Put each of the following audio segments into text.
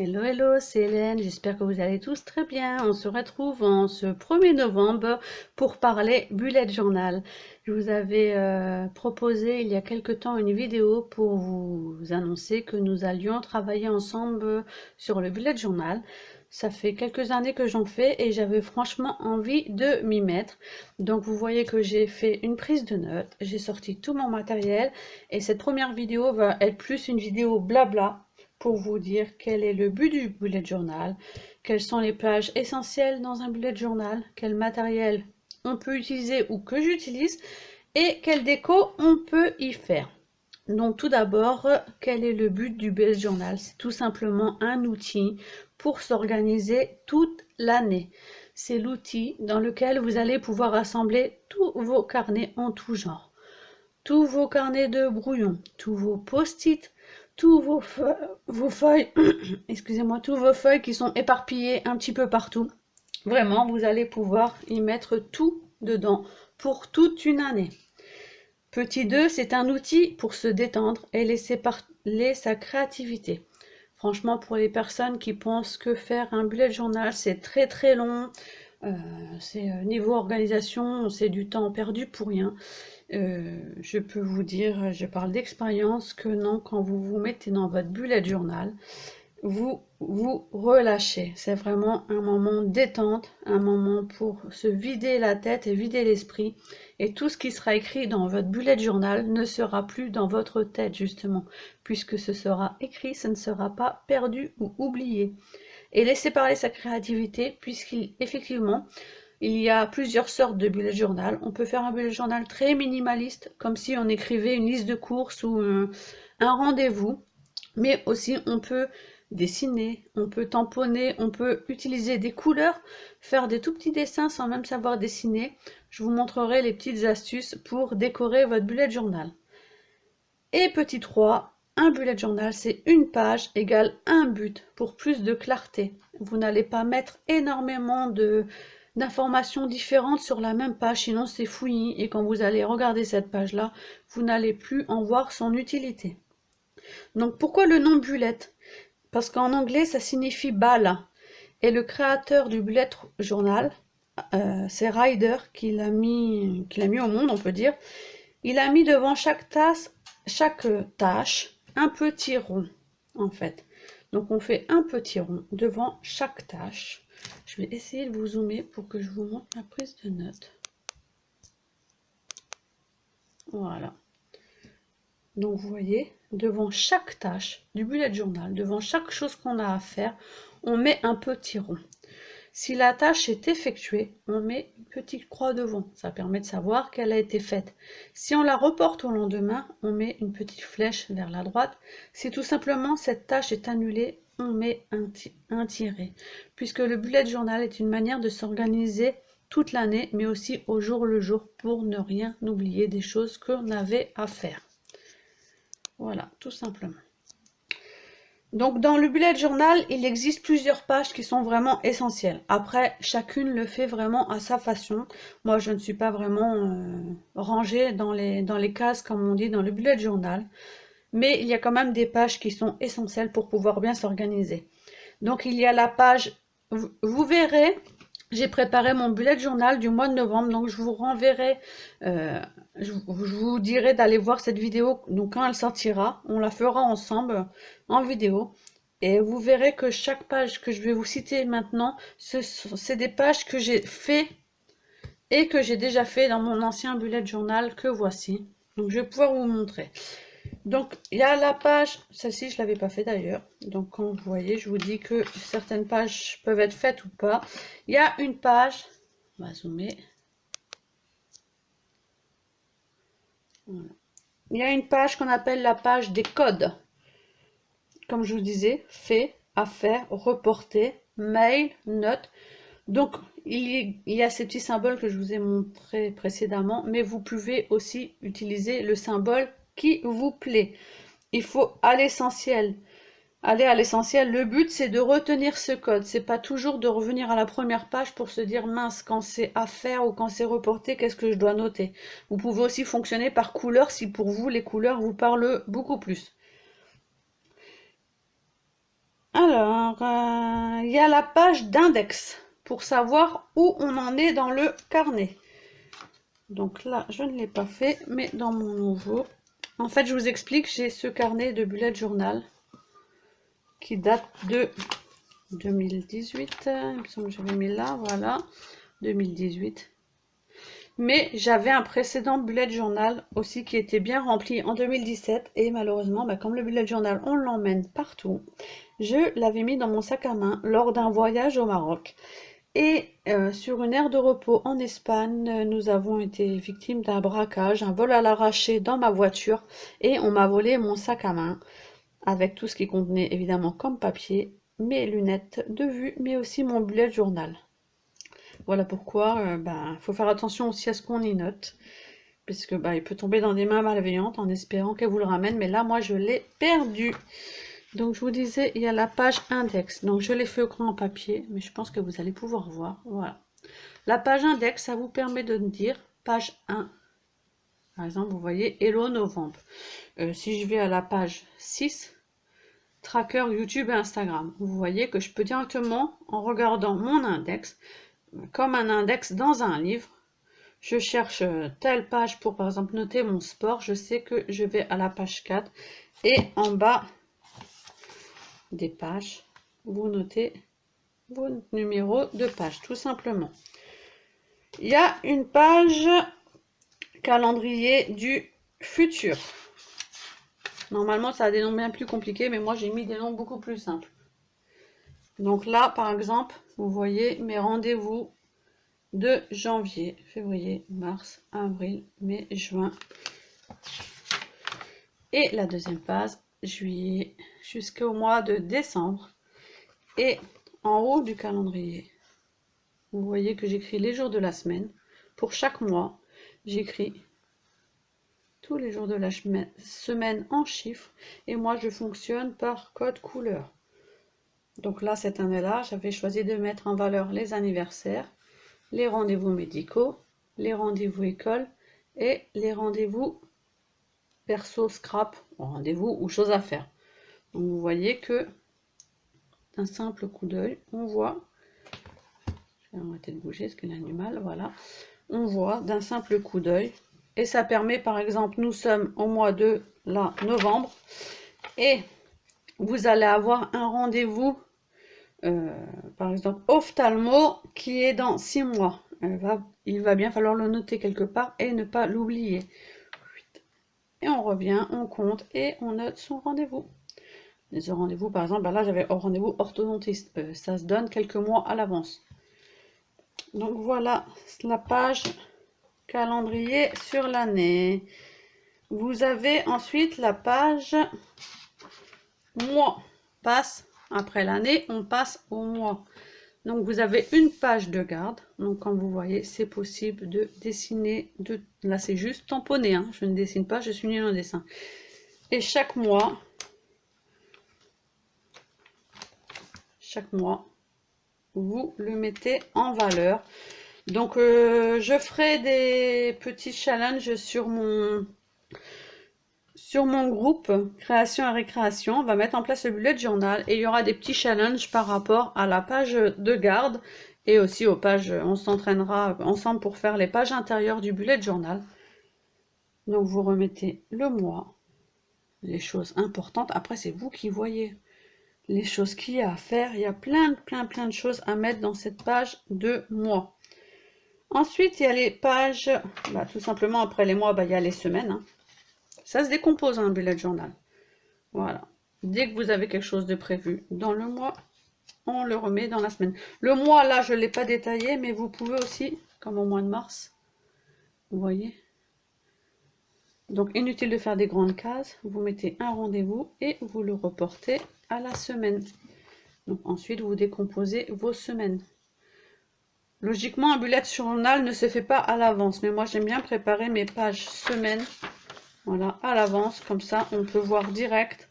Hello, hello, c'est Hélène, j'espère que vous allez tous très bien. On se retrouve en ce 1er novembre pour parler bullet journal. Je vous avais proposé il y a quelque temps une vidéo pour vous annoncer que nous allions travailler ensemble sur le bullet journal. Ça fait quelques années que j'en fais et j'avais franchement envie de m'y mettre. Donc vous voyez que j'ai fait une prise de notes, j'ai sorti tout mon matériel et cette première vidéo va être plus une vidéo blabla pour vous dire quel est le but du bullet journal, quelles sont les pages essentielles dans un bullet journal, quel matériel on peut utiliser ou que j'utilise et quelle déco on peut y faire. Donc tout d'abord, quel est le but du bullet journal? C'est tout simplement un outil pour s'organiser toute l'année. C'est l'outil dans lequel vous allez pouvoir assembler tous vos carnets en tout genre. Tous vos carnets de brouillon, tous vos post-it, tous vos feuilles, excusez-moi, tous vos feuilles qui sont éparpillées un petit peu partout. Vraiment, vous allez pouvoir y mettre tout dedans pour toute une année. Petit 2, c'est un outil pour se détendre et laisser parler sa créativité. Franchement, pour les personnes qui pensent que faire un bullet journal, c'est très très long, niveau organisation, c'est du temps perdu pour rien. Je peux vous dire, je parle d'expérience, que non, quand vous vous mettez dans votre bullet journal, vous vous relâchez. C'est vraiment un moment détente, un moment pour se vider la tête et vider l'esprit. Et tout ce qui sera écrit dans votre bullet journal ne sera plus dans votre tête, justement. Puisque ce sera écrit, ce ne sera pas perdu ou oublié. Et laissez parler sa créativité, puisqu'effectivement, il y a plusieurs sortes de bullet journal. On peut faire un bullet journal très minimaliste, comme si on écrivait une liste de courses ou un rendez-vous. Mais aussi, on peut dessiner, on peut tamponner, on peut utiliser des couleurs, faire des tout petits dessins sans même savoir dessiner. Je vous montrerai les petites astuces pour décorer votre bullet journal. Et petit 3, un bullet journal, c'est une page égale un but pour plus de clarté. Vous n'allez pas mettre énormément d'informations différentes sur la même page, sinon c'est fouillis et quand vous allez regarder cette page-là, vous n'allez plus en voir son utilité. Donc pourquoi le nom bullet? Parce qu'en anglais, ça signifie balle. Et le créateur du bullet journal, c'est Ryder qui l'a mis au monde, on peut dire. Il a mis devant chaque tâche un petit rond, en fait. Donc on fait un petit rond devant chaque tâche. Je vais essayer de vous zoomer pour que je vous montre la prise de notes. Voilà. Donc vous voyez, devant chaque tâche du bullet journal, devant chaque chose qu'on a à faire, on met un petit rond. Si la tâche est effectuée, on met une petite croix devant. Ça permet de savoir qu'elle a été faite. Si on la reporte au lendemain, on met une petite flèche vers la droite. Si tout simplement cette tâche est annulée, on met un tiret. Puisque le bullet journal est une manière de s'organiser toute l'année, mais aussi au jour le jour pour ne rien oublier des choses qu'on avait à faire. Voilà, tout simplement. Donc dans le bullet journal, il existe plusieurs pages qui sont vraiment essentielles. Après, chacune le fait vraiment à sa façon. Moi, je ne suis pas vraiment rangée dans les cases, comme on dit, dans le bullet journal. Mais il y a quand même des pages qui sont essentielles pour pouvoir bien s'organiser. Donc il y a la page, vous verrez, j'ai préparé mon bullet journal du mois de novembre, donc je vous renverrai, je vous dirai d'aller voir cette vidéo, donc quand elle sortira, on la fera ensemble en vidéo. Et vous verrez que chaque page que je vais vous citer maintenant, c'est des pages que j'ai fait et que j'ai déjà fait dans mon ancien bullet journal que voici. Donc je vais pouvoir vous montrer. Donc, il y a la page, celle-ci, je ne l'avais pas fait d'ailleurs. Donc, quand vous voyez, je vous dis que certaines pages peuvent être faites ou pas. Il y a une page, on va zoomer. Voilà. Il y a une page qu'on appelle la page des codes. Comme je vous disais, fait, à faire, reporter, mail, note. Donc, il y a ces petits symboles que je vous ai montrés précédemment, mais vous pouvez aussi utiliser le symbole qui vous plaît. Il faut à l'essentiel. Aller à l'essentiel, le but c'est de retenir ce code, c'est pas toujours de revenir à la première page pour se dire mince, quand c'est à faire ou quand c'est reporté, qu'est-ce que je dois noter. Vous pouvez aussi fonctionner par couleur si pour vous les couleurs vous parlent beaucoup plus. Alors, il y a la page d'index pour savoir où on en est dans le carnet. Donc là, je ne l'ai pas fait, mais dans mon nouveau. En fait, je vous explique, j'ai ce carnet de bullet journal qui date de 2018. Il me semble que j'avais mis là, voilà, 2018. Mais j'avais un précédent bullet journal aussi qui était bien rempli en 2017. Et malheureusement, comme le bullet journal, on l'emmène partout, je l'avais mis dans mon sac à main lors d'un voyage au Maroc. Et sur une aire de repos en Espagne, nous avons été victimes d'un braquage, un vol à l'arraché dans ma voiture. Et on m'a volé mon sac à main avec tout ce qui contenait évidemment comme papier, mes lunettes de vue, mais aussi mon bullet journal. Voilà pourquoi faut faire attention aussi à ce qu'on y note, puisque il peut tomber dans des mains malveillantes en espérant qu'elles vous le ramènent, mais là moi je l'ai perdu. Donc je vous disais, il y a la page index, donc je l'ai fait au grand papier, mais je pense que vous allez pouvoir voir, voilà. La page index, ça vous permet de dire page 1. Par exemple, vous voyez Hello Novembre. Si je vais à la page 6, tracker YouTube et Instagram, vous voyez que je peux directement, en regardant mon index, comme un index dans un livre, je cherche telle page pour par exemple noter mon sport, je sais que je vais à la page 4 et en bas des pages, vous notez vos numéros de page tout simplement. Il y a une page calendrier du futur. Normalement ça a des noms bien plus compliqués, mais moi j'ai mis des noms beaucoup plus simples. Donc là par exemple, vous voyez mes rendez-vous de janvier, février, mars, avril, mai, juin. Et la deuxième page, juillet, jusqu'au mois de décembre. Et en haut du calendrier, vous voyez que j'écris les jours de la semaine. Pour chaque mois, j'écris tous les jours de la semaine en chiffres. Et moi, je fonctionne par code couleur. Donc là, cette année-là, j'avais choisi de mettre en valeur les anniversaires, les rendez-vous médicaux, les rendez-vous école et les rendez-vous perso, scrap, rendez-vous ou choses à faire. Donc vous voyez que d'un simple coup d'œil, on voit, je vais arrêter de bouger parce qu'il a du mal, voilà, on voit d'un simple coup d'œil, et ça permet par exemple, nous sommes au mois de novembre, et vous allez avoir un rendez-vous, par exemple ophtalmo, qui est dans 6 mois. Il va bien falloir le noter quelque part et ne pas l'oublier. Et on revient, on compte et on note son rendez-vous. Les rendez-vous, par exemple, là j'avais rendez-vous orthodontiste. Ça se donne quelques mois à l'avance. Donc voilà la page calendrier sur l'année. Vous avez ensuite la page mois. Passe après l'année, on passe au mois. Donc vous avez une page de garde. Donc comme vous voyez, c'est possible de dessiner. Là c'est juste tamponné, hein. Je ne dessine pas, je suis nulle en dessin. Et chaque mois, vous le mettez en valeur. Donc je ferai des petits challenges sur mon groupe création et récréation. On va mettre en place le bullet journal et il y aura des petits challenges par rapport à la page de garde et aussi aux pages. On s'entraînera ensemble pour faire les pages intérieures du bullet journal. Donc vous remettez le mois, les choses importantes. Après c'est vous qui voyez les choses qu'il y a à faire. Il y a plein de choses à mettre dans cette page de mois. Ensuite, il y a les pages, tout simplement après les mois, il y a les semaines. Hein. Ça se décompose un bullet journal. Voilà. Dès que vous avez quelque chose de prévu dans le mois, on le remet dans la semaine. Le mois, là, je ne l'ai pas détaillé, mais vous pouvez aussi, comme au mois de mars, vous voyez. Donc, inutile de faire des grandes cases. Vous mettez un rendez-vous et vous le reportez à la semaine. Donc, ensuite, vous décomposez vos semaines. Logiquement, un bullet journal ne se fait pas à l'avance, mais moi j'aime bien préparer mes pages semaines, voilà, à l'avance, comme ça on peut voir direct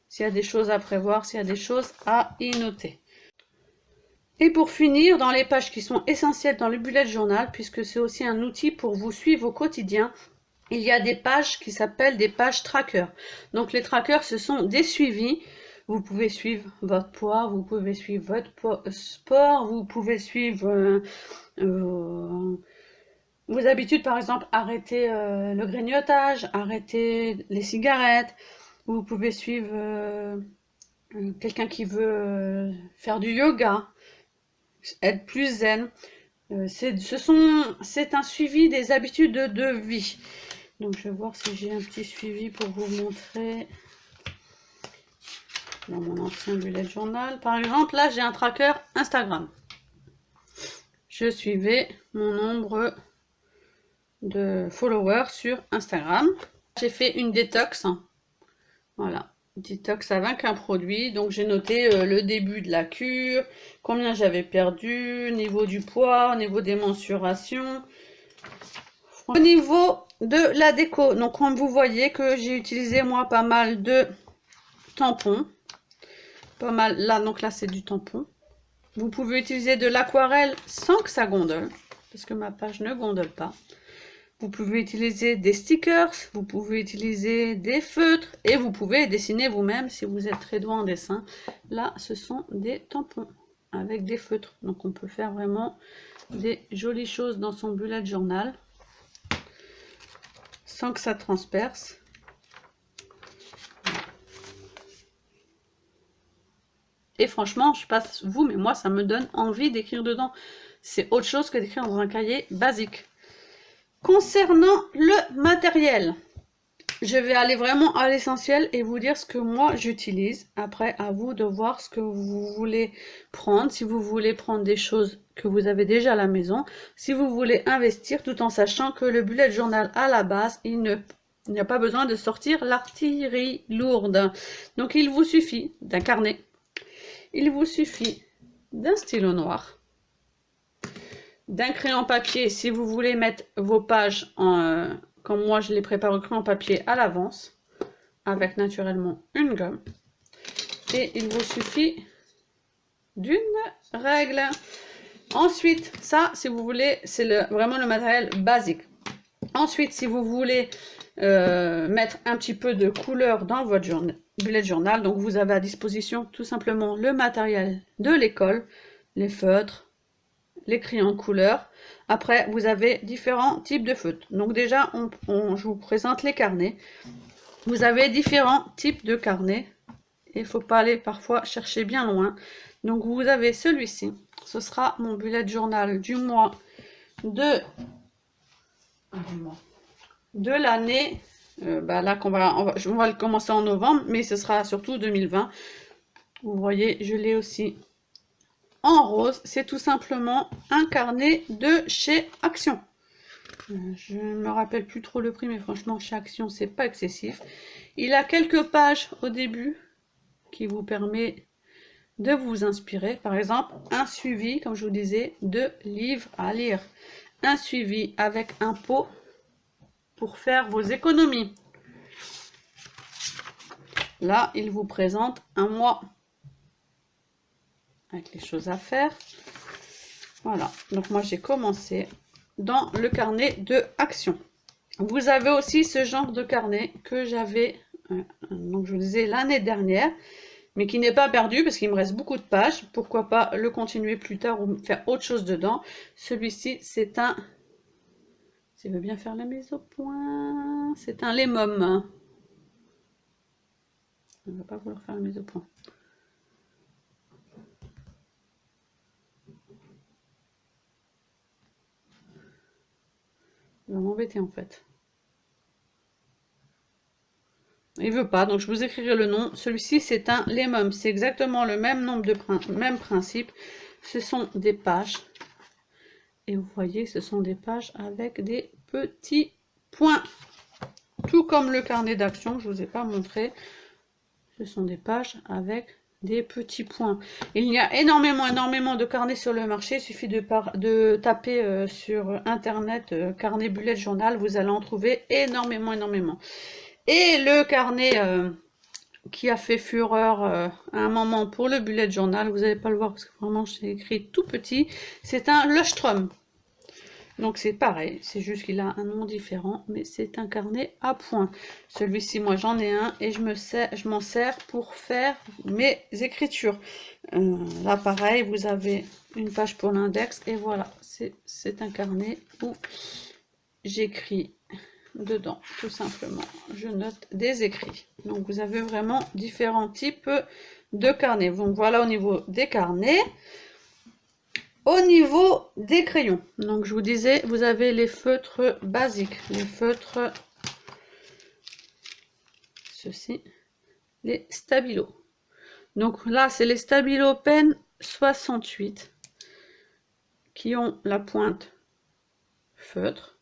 s'il y a des choses à prévoir, s'il y a des choses à y noter. Et pour finir, dans les pages qui sont essentielles dans le bullet journal, puisque c'est aussi un outil pour vous suivre au quotidien, il y a des pages qui s'appellent des pages trackers. Donc les trackers, ce sont des suivis Vous pouvez suivre votre poids, vous pouvez suivre votre sport, vous pouvez suivre vos habitudes, par exemple, arrêter le grignotage, arrêter les cigarettes. Vous pouvez suivre quelqu'un qui veut faire du yoga, être plus zen. C'est un suivi des habitudes de vie. Donc je vais voir si j'ai un petit suivi pour vous montrer dans mon ancien bullet journal. Par exemple, là j'ai un tracker Instagram. Je suivais mon nombre de followers sur Instagram. J'ai fait une détox. Voilà, détox avec un produit. Donc j'ai noté le début de la cure, combien j'avais perdu, niveau du poids, niveau des mensurations. Au niveau de la déco, donc comme vous voyez que j'ai utilisé moi pas mal de tampons. Pas mal, là, donc là c'est du tampon. Vous pouvez utiliser de l'aquarelle sans que ça gondole, parce que ma page ne gondole pas. Vous pouvez utiliser des stickers, vous pouvez utiliser des feutres et vous pouvez dessiner vous-même si vous êtes très doué en dessin. Là, ce sont des tampons avec des feutres. Donc on peut faire vraiment des jolies choses dans son bullet journal sans que ça transperce. Et franchement, je sais pas vous, mais moi, ça me donne envie d'écrire dedans. C'est autre chose que d'écrire dans un cahier basique. Concernant le matériel, je vais aller vraiment à l'essentiel et vous dire ce que moi j'utilise. Après, à vous de voir ce que vous voulez prendre. Si vous voulez prendre des choses que vous avez déjà à la maison, si vous voulez investir, tout en sachant que le bullet journal à la base, il n'y a pas besoin de sortir l'artillerie lourde. Donc il vous suffit d'un carnet, il vous suffit d'un stylo noir, d'un crayon papier si vous voulez mettre vos pages en... comme moi je les prépare au crayon papier à l'avance, avec naturellement une gomme. Et il vous suffit d'une règle. Ensuite, ça, si vous voulez, c'est vraiment le matériel basique. Ensuite, si vous voulez mettre un petit peu de couleur dans votre bullet journal, donc vous avez à disposition tout simplement le matériel de l'école, les feutres, les crayons de couleur. Après, vous avez différents types de feutres. Donc déjà, je vous présente les carnets. Vous avez différents types de carnets. Et il ne faut pas aller parfois chercher bien loin. Donc vous avez celui-ci. Ce sera mon bullet journal du mois de l'année. Là, on va le commencer en novembre, mais ce sera surtout 2020. Vous voyez, je l'ai aussi en rose. C'est tout simplement un carnet de chez Action. Je ne me rappelle plus trop le prix, mais franchement, chez Action, c'est pas excessif. Il a quelques pages au début qui vous permet de vous inspirer. Par exemple, un suivi, comme je vous disais, de livres à lire. Un suivi avec un pot pour faire vos économies. Là, il vous présente un mois avec les choses à faire. Voilà, donc moi j'ai commencé dans le carnet de Action. Vous avez aussi ce genre de carnet que j'avais, donc je vous disais l'année dernière, mais qui n'est pas perdu parce qu'il me reste beaucoup de pages. Pourquoi pas le continuer plus tard ou faire autre chose dedans. Celui-ci, c'est un... S'il veut bien faire la mise au point, c'est un Lemom. On ne va pas vouloir faire la mise au point. Il va m'embêter en fait. Il veut pas, donc je vous écrirai le nom. Celui-ci, c'est un Lemom. C'est exactement le même nombre de même principe. Ce sont des pages. Et vous voyez, ce sont des pages avec des petits points. Tout comme le carnet d'action que je ne vous ai pas montré. Ce sont des pages avec des petits points. Il y a énormément de carnets sur le marché. Il suffit de taper sur internet carnet bullet journal. Vous allez en trouver énormément. Et le carnet qui a fait fureur à un moment pour le bullet journal, vous n'allez pas le voir parce que vraiment c'est écrit tout petit, c'est un Leuchtturm. Donc c'est pareil, c'est juste qu'il a un nom différent, mais c'est un carnet à points. Celui-ci, moi j'en ai un et je m'en sers pour faire mes écritures. Là pareil, vous avez une page pour l'index et voilà, c'est un carnet où j'écris dedans, tout simplement. Je note des écrits. Donc vous avez vraiment différents types de carnets. Donc voilà au niveau des carnets. Au niveau des crayons, donc je vous disais, vous avez les feutres basiques, les feutres, ceci, les Stabilo. Donc là, c'est les Stabilo Pen 68 qui ont la pointe feutre.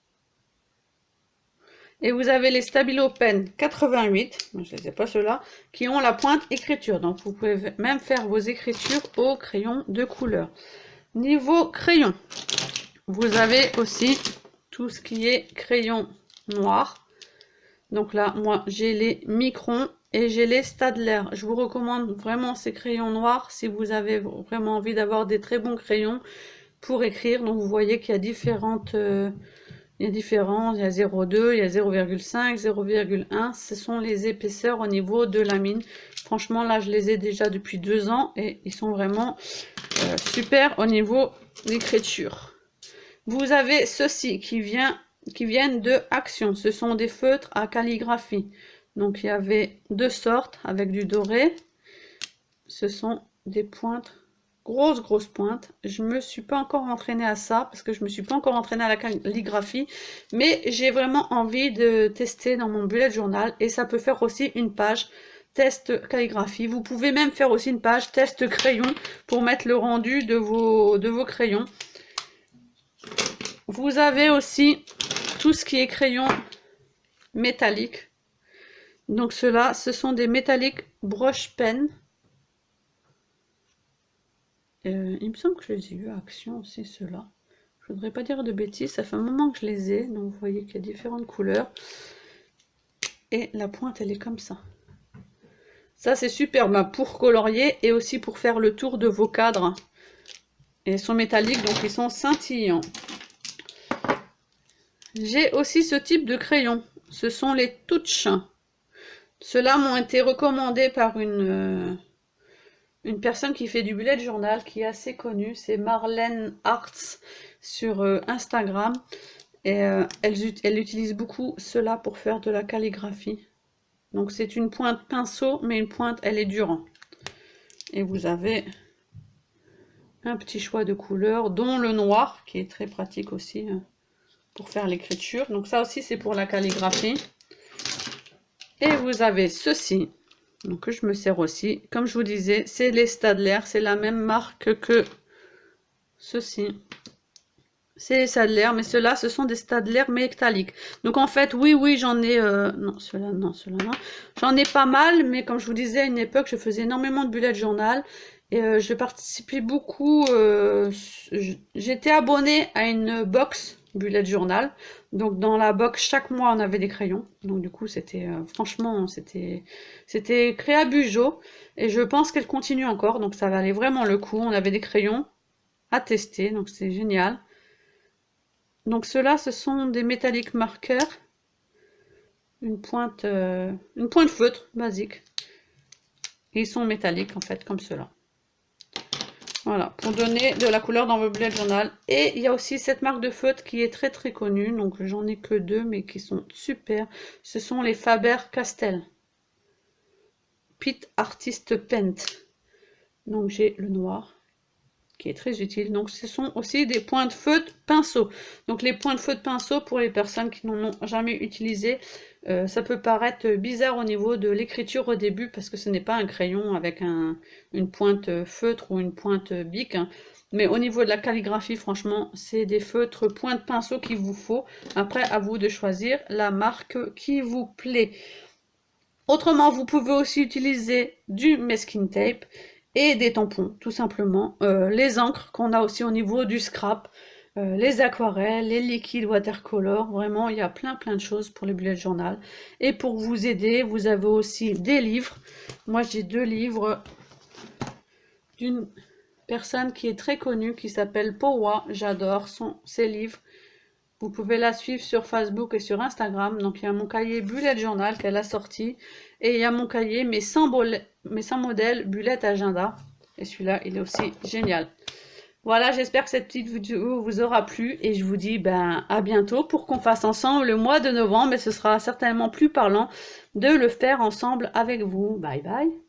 Et vous avez les Stabilo Pen 88, je ne sais pas ceux-là, qui ont la pointe écriture. Donc vous pouvez même faire vos écritures au crayon de couleur. Niveau crayon, vous avez aussi tout ce qui est crayon noir. Donc là, moi, j'ai les Micron et j'ai les Staedtler. Je vous recommande vraiment ces crayons noirs si vous avez vraiment envie d'avoir des très bons crayons pour écrire. Donc vous voyez qu'il y a différentes... il y a 0,2, il y a 0,5, 0,1. Ce sont les épaisseurs au niveau de la mine. Franchement, là, je les ai déjà depuis 2 ans et ils sont vraiment super au niveau d'écriture. Vous avez ceci qui viennent de Action. Ce sont des feutres à calligraphie. Donc, il y avait 2 sortes avec du doré. Ce sont des pointes, grosses pointes. Je me suis pas encore entraînée à ça parce que je me suis pas encore entraînée à la calligraphie. Mais j'ai vraiment envie de tester dans mon bullet journal et ça peut faire aussi une page test calligraphie. Vous pouvez même faire aussi une page test crayon pour mettre le rendu de vos crayons. Vous avez aussi tout ce qui est crayon métallique. Donc ceux-là, ce sont des métalliques brush pen. Il me semble que je les ai eu à Action aussi, ceux-là. Je voudrais pas dire de bêtises, ça fait un moment que je les ai. Donc vous voyez qu'il y a différentes couleurs. Et la pointe, elle est comme ça. Ça, c'est super pour colorier et aussi pour faire le tour de vos cadres. Et ils sont métalliques, donc ils sont scintillants. J'ai aussi ce type de crayon. Ce sont les Touch. Ceux-là m'ont été recommandés par une personne qui fait du bullet journal, qui est assez connue. C'est Marlène Arts sur Instagram. Et elle utilise beaucoup cela pour faire de la calligraphie. Donc c'est une pointe pinceau, mais une pointe, elle est dure. Et vous avez un petit choix de couleurs, dont le noir, qui est très pratique aussi pour faire l'écriture. Donc ça aussi, c'est pour la calligraphie. Et vous avez ceci, donc je me sers aussi. Comme je vous disais, c'est les Staedtler, c'est la même marque que ceci. C'est les Staedtler, mais ceux-là, ce sont des Staedtler métalliques. Donc en fait, oui, j'en ai... non, ceux-là, non. J'en ai pas mal, mais comme je vous disais, à une époque, je faisais énormément de bullet journal. Et je participais beaucoup... j'étais abonnée à une box bullet journal. Donc dans la box, chaque mois, on avait des crayons. Donc du coup, c'était... franchement, c'était Créa Bugeaud. Et je pense qu'elle continue encore. Donc ça valait vraiment le coup. On avait des crayons à tester. Donc c'est génial. Donc ceux-là, ce sont des métalliques marqueurs, une pointe feutre basique. Et ils sont métalliques en fait, comme ceux-là. Voilà, pour donner de la couleur dans vos bullet journal. Et il y a aussi cette marque de feutre qui est très connue, donc j'en ai que 2, mais qui sont super. Ce sont les Faber-Castell Pit Artist Paint. Donc j'ai le noir, qui est très utile. Donc ce sont aussi des points de feutre pinceau. Donc les points de feutre pinceau, pour les personnes qui n'en ont jamais utilisé, ça peut paraître bizarre au niveau de l'écriture au début, parce que ce n'est pas un crayon avec une pointe feutre ou une pointe bic, hein. Mais au niveau de la calligraphie, franchement, c'est des feutres pointe pinceau qu'il vous faut. Après, à vous de choisir la marque qui vous plaît. Autrement, vous pouvez aussi utiliser du masking tape et des tampons, tout simplement. Les encres qu'on a aussi au niveau du scrap, les aquarelles, les liquides watercolor. Vraiment, il y a plein de choses pour les bullet journal. Et pour vous aider, vous avez aussi des livres. Moi, j'ai 2 livres d'une personne qui est très connue, qui s'appelle Powa. J'adore ses livres. Vous pouvez la suivre sur Facebook et sur Instagram. Donc, il y a mon cahier Bullet Journal qu'elle a sorti. Et il y a mon cahier Mes 100 modèles Bullet Agenda. Et celui-là, il est aussi génial. Voilà, j'espère que cette petite vidéo vous aura plu. Et je vous dis à bientôt pour qu'on fasse ensemble le mois de novembre. Mais ce sera certainement plus parlant de le faire ensemble avec vous. Bye bye.